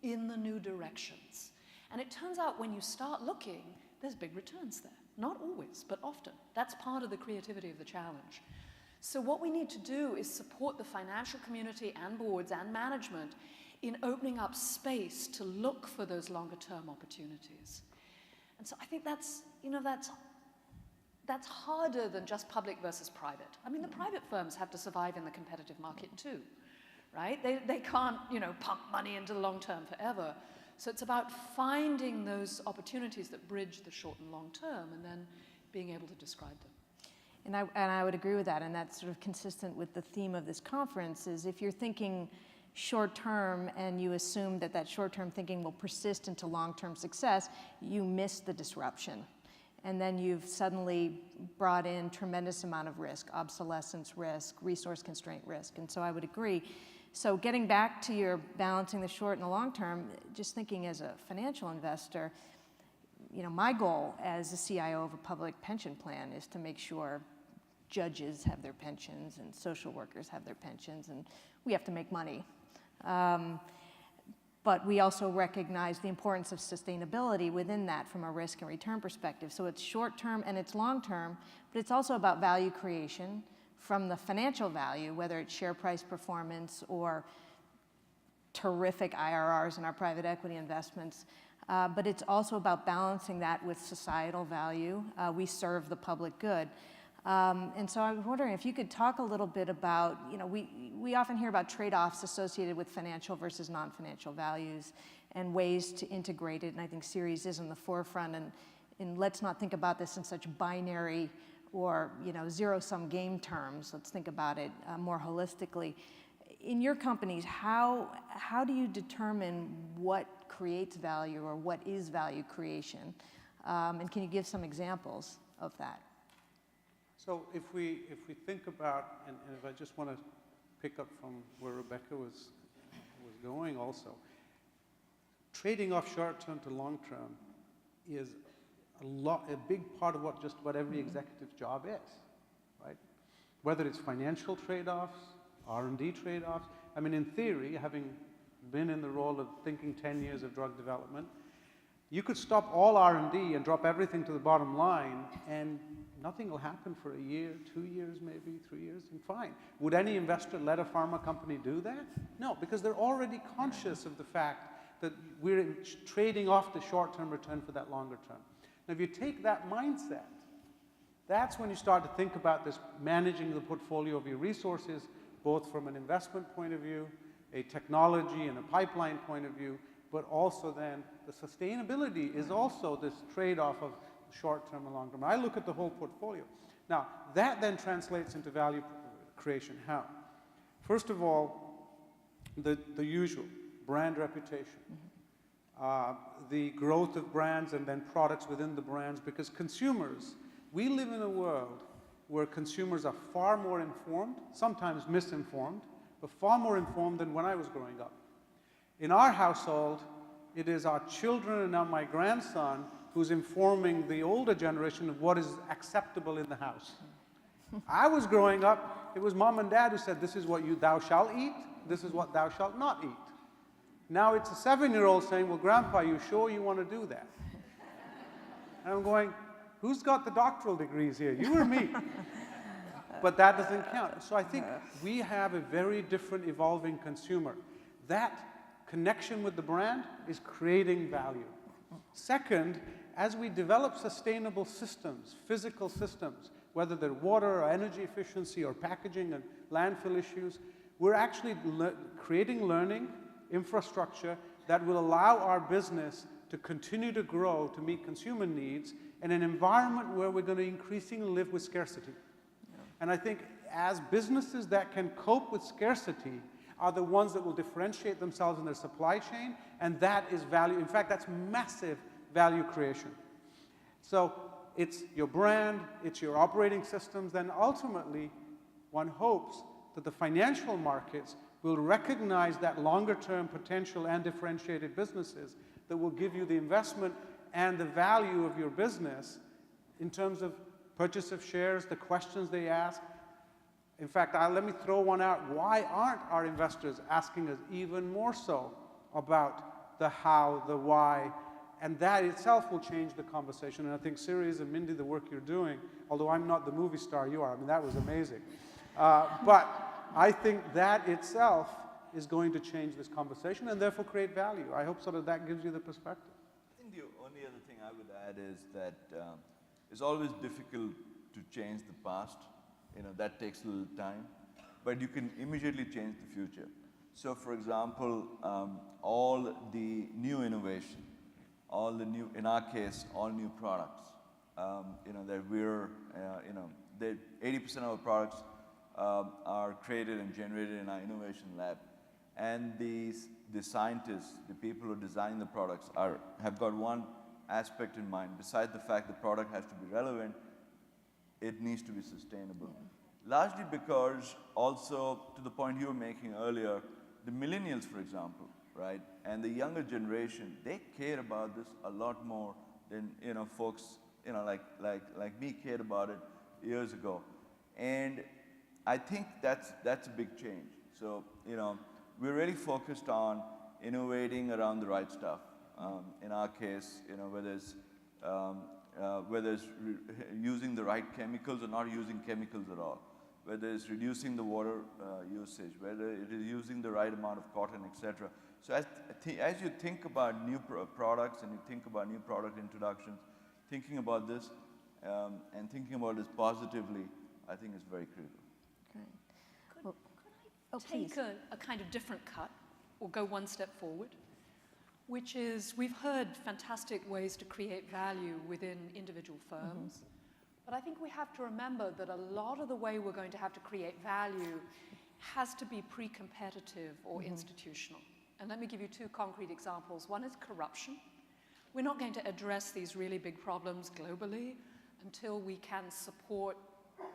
[SPEAKER 4] in the new directions. And it turns out when you start looking, there's big returns there. Not always, but often. That's part of the creativity of the challenge. So what we need to do is support the financial community and boards and management in opening up space to look for those longer-term opportunities. And so I think that's harder than just public versus private. I mean, the private firms have to survive in the competitive market too, right? They can't, pump money into the long term forever. So it's about finding those opportunities that bridge the short and long term and then being able to describe them.
[SPEAKER 1] And I would agree with that, and that's sort of consistent with the theme of this conference, is if you're thinking short term and you assume that short-term thinking will persist into long-term success, you miss the disruption. And then you've suddenly brought in tremendous amount of risk, obsolescence risk, resource constraint risk, and so I would agree. So getting back to your balancing the short and the long term, just thinking as a financial investor, my goal as the CIO of a public pension plan is to make sure judges have their pensions and social workers have their pensions, and we have to make money. But we also recognize the importance of sustainability within that from a risk and return perspective. So it's short term and it's long term, but it's also about value creation from the financial value, whether it's share price performance or terrific IRRs in our private equity investments. But it's also about balancing that with societal value. We serve the public good. And so I was wondering if you could talk a little bit about, we often hear about trade-offs associated with financial versus non-financial values and ways to integrate it. And I think Ceres is in the forefront. And let's not think about this in such binary or zero-sum game terms. Let's think about it more holistically. In your companies, how do you determine what creates value or what is value creation? And can you give some examples of that?
[SPEAKER 3] So if we think about, and if I just want to pick up from where Rebecca was going also, trading off short-term to long-term is a big part of what just about every executive's job is, right? Whether it's financial trade-offs, R&D trade-offs. I mean, in theory, having been in the role of thinking 10 years of drug development, you could stop all R&D and drop everything to the bottom line, and nothing will happen for a year, 2 years, maybe 3 years, and fine. Would any investor let a pharma company do that? No, because they're already conscious of the fact that we're trading off the short-term return for that longer term. Now, if you take that mindset, that's when you start to think about this managing the portfolio of your resources, both from an investment point of view, a technology and a pipeline point of view, but also then the sustainability is also this trade-off of short-term and long-term. I look at the whole portfolio. Now, that then translates into value creation. How? First of all, the usual, brand reputation. The growth of brands and then products within the brands, because consumers, we live in a world where consumers are far more informed, sometimes misinformed, but far more informed than when I was growing up. In our household, it is our children and now my grandson who's informing the older generation of what is acceptable in the house. I was growing up, it was mom and dad who said, this is what thou shalt eat, this is what thou shalt not eat. Now it's a 7-year-old saying, well, Grandpa, you sure you want to do that? And I'm going, who's got the doctoral degrees here, you or me? But that doesn't count. So I think we have a very different evolving consumer. That connection with the brand is creating value. Second, as we develop sustainable systems, physical systems, whether they're water or energy efficiency or packaging and landfill issues, we're actually creating learning infrastructure that will allow our business to continue to grow to meet consumer needs in an environment where we're going to increasingly live with scarcity. And I think as businesses that can cope with scarcity are the ones that will differentiate themselves in their supply chain, and that is value. In fact, that's massive value creation. So it's your brand, it's your operating systems, then ultimately one hopes that the financial markets will recognize that longer-term potential and differentiated businesses that will give you the investment and the value of your business in terms of purchase of shares, the questions they ask. In fact, let me throw one out. Why aren't our investors asking us even more so about the how, the why? And that itself will change the conversation. And I think Ceres and Mindy, the work you're doing, although I'm not the movie star you are, I mean, that was amazing. But I think that itself is going to change this conversation and therefore create value. I hope sort of that gives you the perspective.
[SPEAKER 2] I think the only other thing I would add is that it's always difficult to change the past. That takes a little time, but you can immediately change the future. So for example, all the new innovation, all the new, in our case, all new products, that we're, that 80% of our products are created and generated in our innovation lab. And the scientists, the people who design the products have got one aspect in mind. Besides the fact the product has to be relevant, it needs to be sustainable. Largely because also, to the point you were making earlier, the millennials, for example, right, and the younger generation, they care about this a lot more than, folks, like me cared about it years ago. And I think that's a big change. So, we're really focused on innovating around the right stuff. In our case, whether it's using the right chemicals or not using chemicals at all, whether it's reducing the water usage, whether it is using the right amount of cotton, etc. So as you think about new products and you think about new product introductions, thinking about this and thinking about this positively, I think is very critical.
[SPEAKER 1] Great.
[SPEAKER 4] Could I take a kind of different cut or go one step forward? Which is, we've heard fantastic ways to create value within individual firms, but I think we have to remember that a lot of the way we're going to have to create value has to be pre-competitive or institutional. And let me give you two concrete examples. One is corruption. We're not going to address these really big problems globally until we can support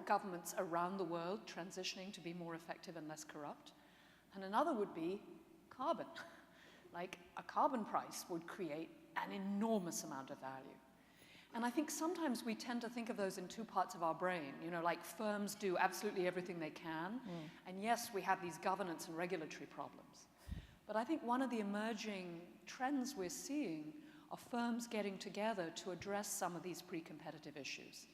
[SPEAKER 4] governments around the world transitioning to be more effective and less corrupt. And another would be carbon. Like a carbon price would create an enormous amount of value. And I think sometimes we tend to think of those in two parts of our brain. Like firms do absolutely everything they can. And yes, we have these governance and regulatory problems. But I think one of the emerging trends we're seeing are firms getting together to address some of these pre-competitive issues.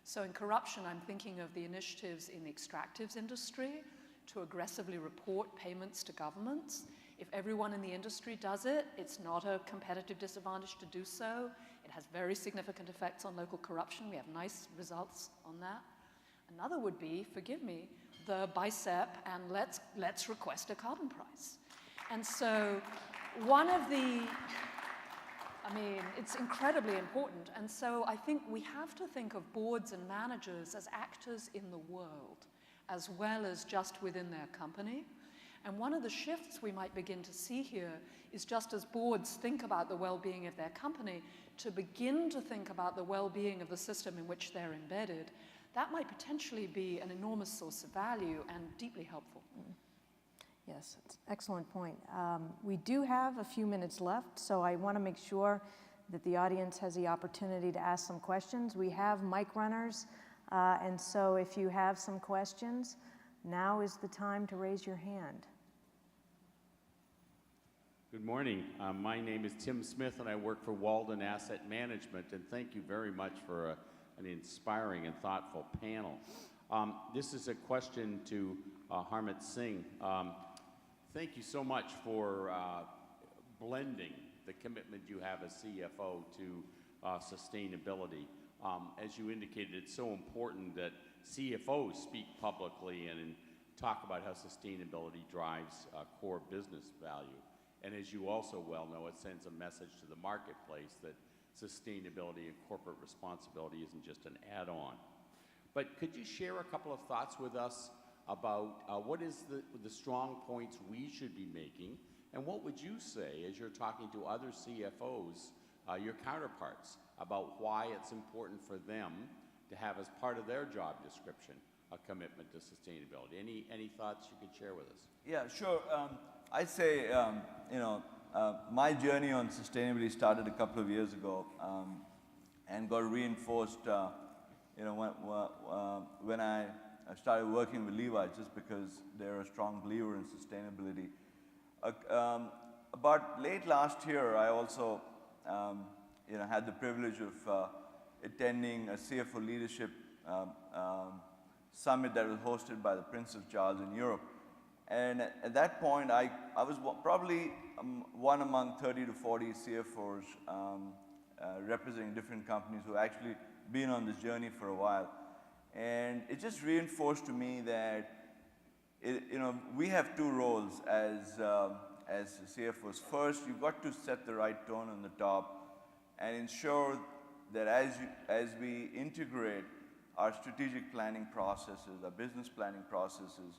[SPEAKER 4] So in corruption, I'm thinking of the initiatives in the extractives industry to aggressively report payments to governments. If everyone in the industry does it, it's not a competitive disadvantage to do so. It has very significant effects on local corruption. We have nice results on that. Another would be, forgive me, the bicep and let's request a carbon price. And so it's incredibly important. And so I think we have to think of boards and managers as actors in the world, as well as just within their company. And one of the shifts we might begin to see here is, just as boards think about the well-being of their company, to begin to think about the well-being of the system in which they're embedded. That might potentially be an enormous source of value and deeply helpful.
[SPEAKER 1] Yes, that's an excellent point. We do have a few minutes left, so I want to make sure that the audience has the opportunity to ask some questions. We have mic runners, and so if you have some questions, now is the time to raise your hand.
[SPEAKER 5] Good morning. My name is Tim Smith, and I work for Walden Asset Management, and thank you very much for an inspiring and thoughtful panel. This is a question to Harmit Singh. Thank you so much for blending the commitment you have as CFO to sustainability. As you indicated, it's so important that CFOs speak publicly and talk about how sustainability drives core business value. And as you also well know, it sends a message to the marketplace that sustainability and corporate responsibility isn't just an add-on. But could you share a couple of thoughts with us about what is the strong points we should be making, and what would you say as you're talking to other CFOs, your counterparts, about why it's important for them to have as part of their job description a commitment to sustainability? Any thoughts you could share with us?
[SPEAKER 2] Yeah, sure. I'd say, my journey on sustainability started a couple of years ago and got reinforced, when I I started working with Levi just because they're a strong believer in sustainability. About late last year, I also had the privilege of attending a CFO leadership summit that was hosted by the Prince of Charles in Europe. And at that point, I was probably one among 30 to 40 CFOs representing different companies who actually been on this journey for a while. And it just reinforced to me that we have two roles as CFOs. First, you've got to set the right tone on the top and ensure that as we integrate our strategic planning processes, our business planning processes,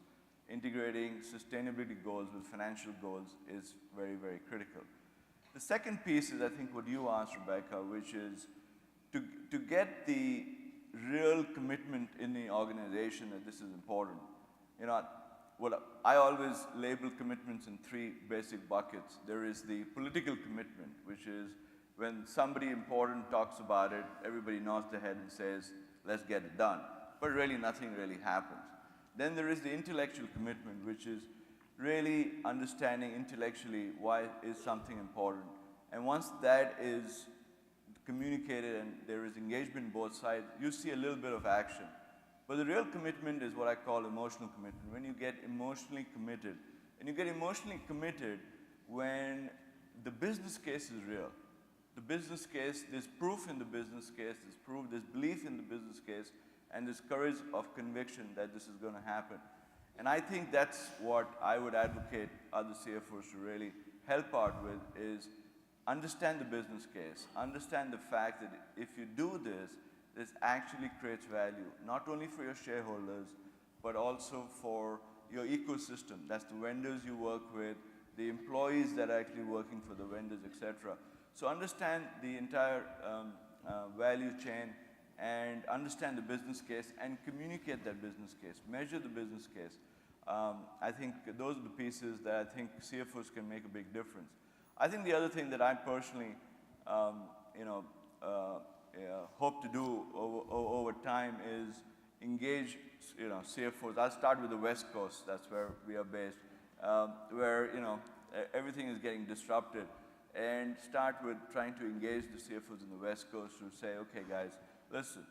[SPEAKER 2] integrating sustainability goals with financial goals is very, very critical. The second piece is, I think, what you asked, Rebecca, which is to get the real commitment in the organization that this is important. I always label commitments in three basic buckets. There is the political commitment, which is when somebody important talks about it, everybody nods their head and says, let's get it done. But really, nothing really happens. Then there is the intellectual commitment, which is really understanding intellectually why is something important. And once that is communicated and there is engagement on both sides, you see a little bit of action. But the real commitment is what I call emotional commitment, when you get emotionally committed. And you get emotionally committed when the business case is real. The business case, there's proof in the business case, there's belief in the business case, and there's courage of conviction that this is going to happen. And I think that's what I would advocate other CFOs to really help out with, is understand the business case, understand the fact that if you do this actually creates value, not only for your shareholders, but also for your ecosystem. That's the vendors you work with, the employees that are actually working for the vendors, etc. So understand the entire value chain and understand the business case and communicate that business case, measure the business case. I think those are the pieces that I think CFOs can make a big difference. I think the other thing that I personally hope to do over time is engage CFOs. I'll start with the West Coast, that's where we are based, where everything is getting disrupted, and start with trying to engage the CFOs in the West Coast to say, okay guys, listen,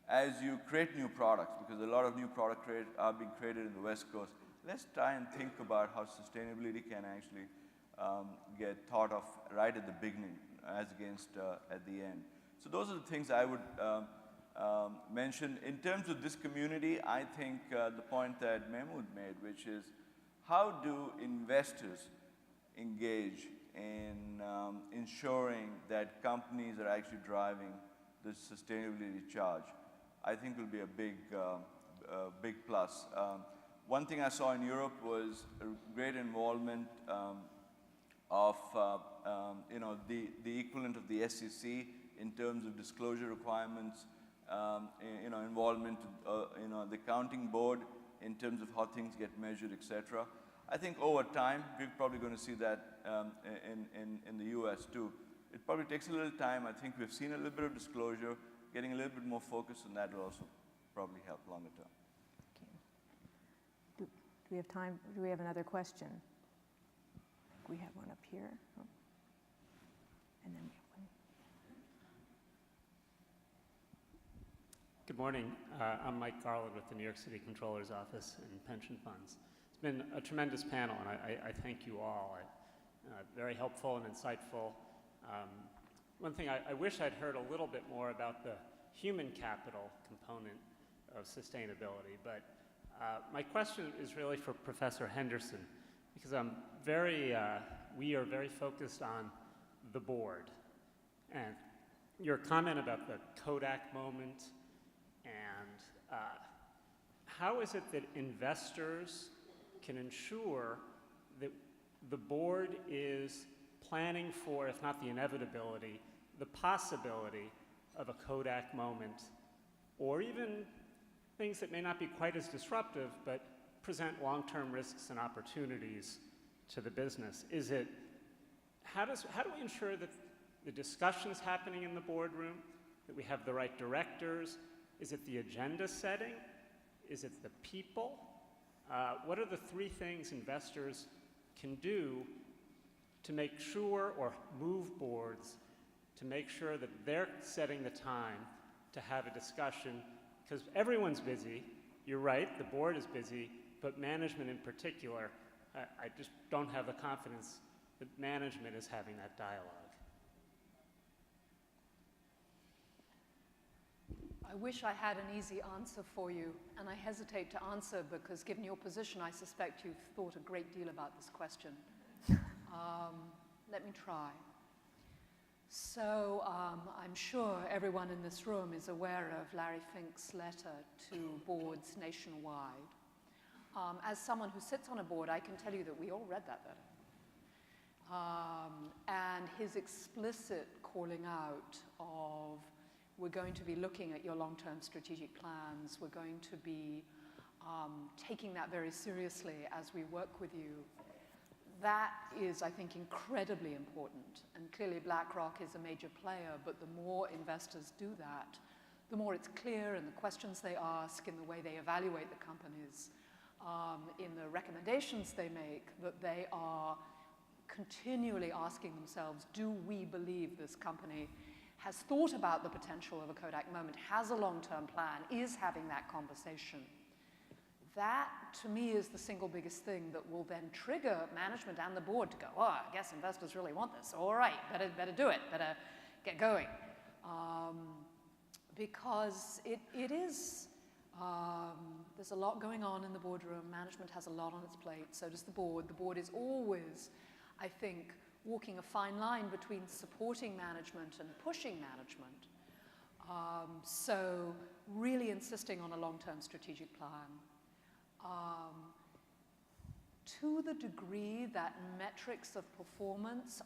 [SPEAKER 2] as you create new products, because a lot of new products are being created in the West Coast, let's try and think about how sustainability can actually get thought of right at the beginning as against at the end. So those are the things I would mention. In terms of this community, I think the point that Mehmood made, which is how do investors engage in ensuring that companies are actually driving the sustainability charge, I think will be a big plus. One thing I saw in Europe was a great involvement of the equivalent of the SEC in terms of disclosure requirements, involvement, the accounting board in terms of how things get measured, etc. I think over time, we're probably going to see that in the US too. It probably takes a little time. I think we've seen a little bit of disclosure. Getting a little bit more focus on that will also probably help longer term.
[SPEAKER 1] Okay. Do we have time? Do we have another question? We have one up here. Oh. And then we have one.
[SPEAKER 6] Good morning. I'm Mike Garland with the New York City Comptroller's Office and Pension Funds. It's been a tremendous panel, and I thank you all. Very helpful and insightful. One thing I wish I'd heard a little bit more about the human capital component of sustainability, but my question is really for Professor Henderson, because we are very focused on the board. And your comment about the Kodak moment, and how is it that investors can ensure that the board is planning for, if not the inevitability, the possibility of a Kodak moment, or even things that may not be quite as disruptive, but present long-term risks and opportunities to the business? How do we ensure that the discussions happening in the boardroom, that we have the right directors? Is it the agenda setting? Is it the people? What are the three things investors can do to make sure, or move boards, to make sure that they're setting the time to have a discussion? Because everyone's busy. You're right, the board is busy, but management in particular, I just don't have the confidence that management is having that dialogue.
[SPEAKER 4] I wish I had an easy answer for you, and I hesitate to answer because given your position, I suspect you've thought a great deal about this question. Let me try. So I'm sure everyone in this room is aware of Larry Fink's letter to boards nationwide. As someone who sits on a board, I can tell you that we all read that letter. And his explicit calling out of, we're going to be looking at your long-term strategic plans, we're going to be taking that very seriously as we work with you. That is, I think, incredibly important. And clearly BlackRock is a major player, but the more investors do that, the more it's clear in the questions they ask, in the way they evaluate the companies, in the recommendations they make, that they are continually asking themselves, do we believe this company has thought about the potential of a Kodak moment, has a long-term plan, is having that conversation? That, to me, is the single biggest thing that will then trigger management and the board to go, oh, I guess investors really want this. All right, better do it, better get going. Because it is, there's a lot going on in the boardroom. Management has a lot on its plate, so does the board. The board is always, I think, walking a fine line between supporting management and pushing management. So really insisting on a long-term strategic plan. To the degree that metrics of performance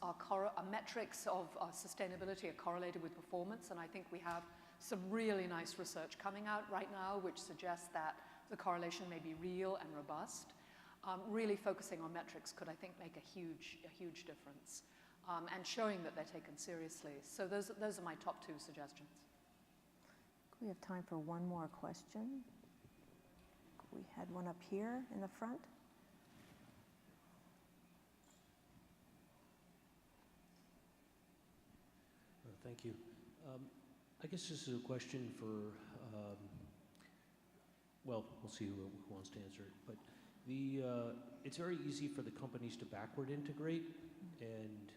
[SPEAKER 4] metrics of sustainability are correlated with performance, and I think we have some really nice research coming out right now which suggests that the correlation may be real and robust. Really focusing on metrics could, I think, make a huge difference, and showing that they're taken seriously. So those are my top two suggestions.
[SPEAKER 1] We have time for one more question. We had one up here in the front.
[SPEAKER 7] Thank you. I guess this is a question for, well, we'll see who wants to answer it. But it's very easy for the companies to backward integrate and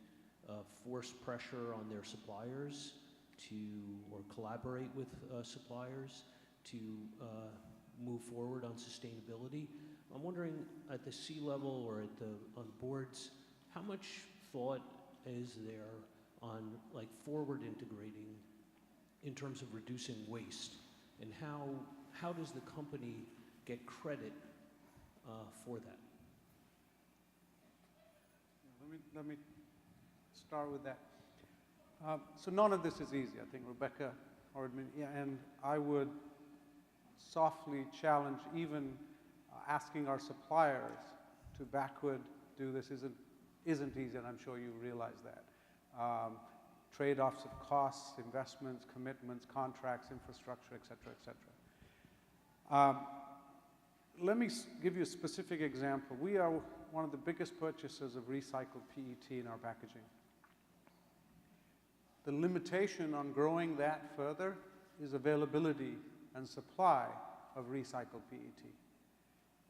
[SPEAKER 7] force pressure on their suppliers or collaborate with suppliers to move forward on sustainability. I'm wondering, at the C-level or on boards, how much thought is there on forward integrating in terms of reducing waste, and how does the company get credit for that?
[SPEAKER 3] Let me start with that. So none of this is easy. I think Rebecca and I would softly challenge even asking our suppliers to backward do this isn't easy, and I'm sure you realize that. Trade-offs of costs, investments, commitments, contracts, infrastructure, et cetera, et cetera. Let me give you a specific example. We are one of the biggest purchasers of recycled PET in our packaging. The limitation on growing that further is availability and supply of recycled PET.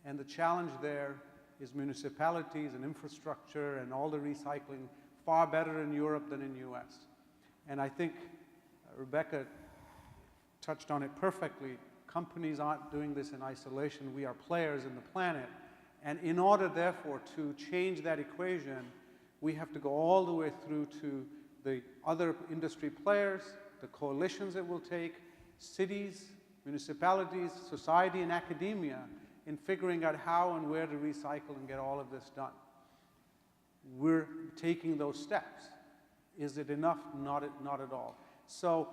[SPEAKER 3] And the challenge there is municipalities and infrastructure and all the recycling far better in Europe than in US. And I think Rebecca touched on it perfectly. Companies aren't doing this in isolation. We are players in the planet. And in order, therefore, to change that equation, we have to go all the way through to the other industry players, the coalitions it will take, cities, municipalities, society, and academia in figuring out how and where to recycle and get all of this done. We're taking those steps. Is it enough? Not at all. So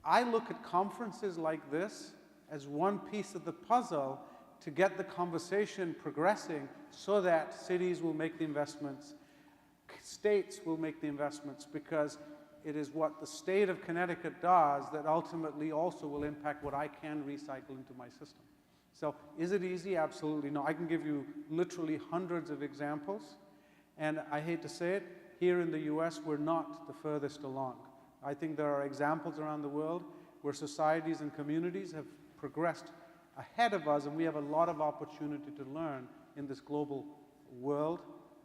[SPEAKER 3] I look at conferences like this as one piece of the puzzle to get the conversation progressing so that cities will make the investments, states will make the investments, because it is what the state of Connecticut does that ultimately also will impact what I can recycle into my system. So is it easy? Absolutely no. I can give you literally hundreds of examples. And I hate to say it, here in the US, we're not the furthest along. I think there are examples around the world where societies and communities have progressed ahead of us, and we have a lot of opportunity to learn in this global world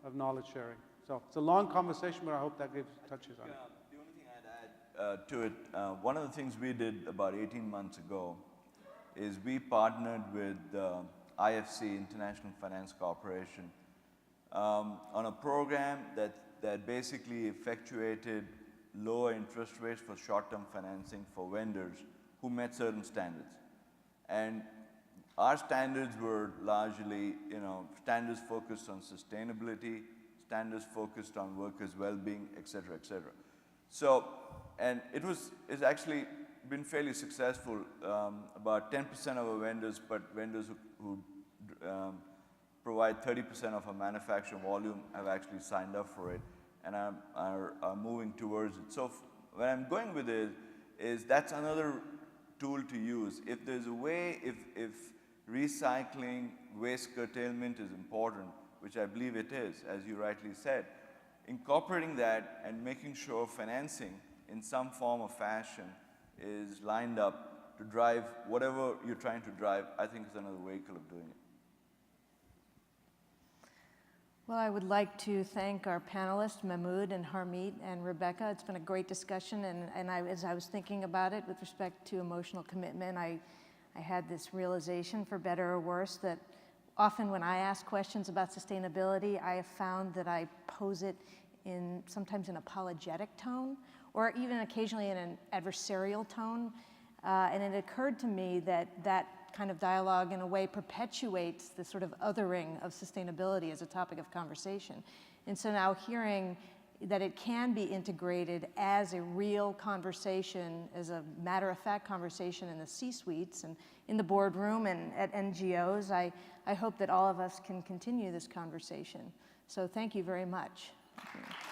[SPEAKER 3] of knowledge sharing. So it's a long conversation, but I hope that touches on it.
[SPEAKER 2] The only thing I'd add to it, one of the things we did about 18 months ago is we partnered with IFC, International Finance Corporation, on a program that basically effectuated lower interest rates for short-term financing for vendors who met certain standards. And our standards were largely, standards focused on sustainability, standards focused on workers' well-being, et cetera, et cetera. So, and it's actually been fairly successful. About 10% of our vendors, but vendors who provide 30% of our manufacturing volume have actually signed up for it and are moving towards it. So where I'm going with it is that's another tool to use. If there's a way, if recycling, waste curtailment is important, which I believe it is, as you rightly said, incorporating that and making sure financing in some form or fashion is lined up to drive whatever you're trying to drive, I think is another vehicle of doing it.
[SPEAKER 1] Well, I would like to thank our panelists, Mehmood and Harmeet and Rebecca. It's been a great discussion, and as I was thinking about it with respect to emotional commitment, I had this realization, for better or worse, that often when I ask questions about sustainability, I have found that I pose it in sometimes an apologetic tone, or even occasionally in an adversarial tone. And it occurred to me that that kind of dialogue in a way perpetuates the sort of othering of sustainability as a topic of conversation. And so now hearing that it can be integrated as a real conversation, as a matter-of-fact conversation in the C-suites and in the boardroom and at NGOs, I hope that all of us can continue this conversation. So thank you very much. Thank you.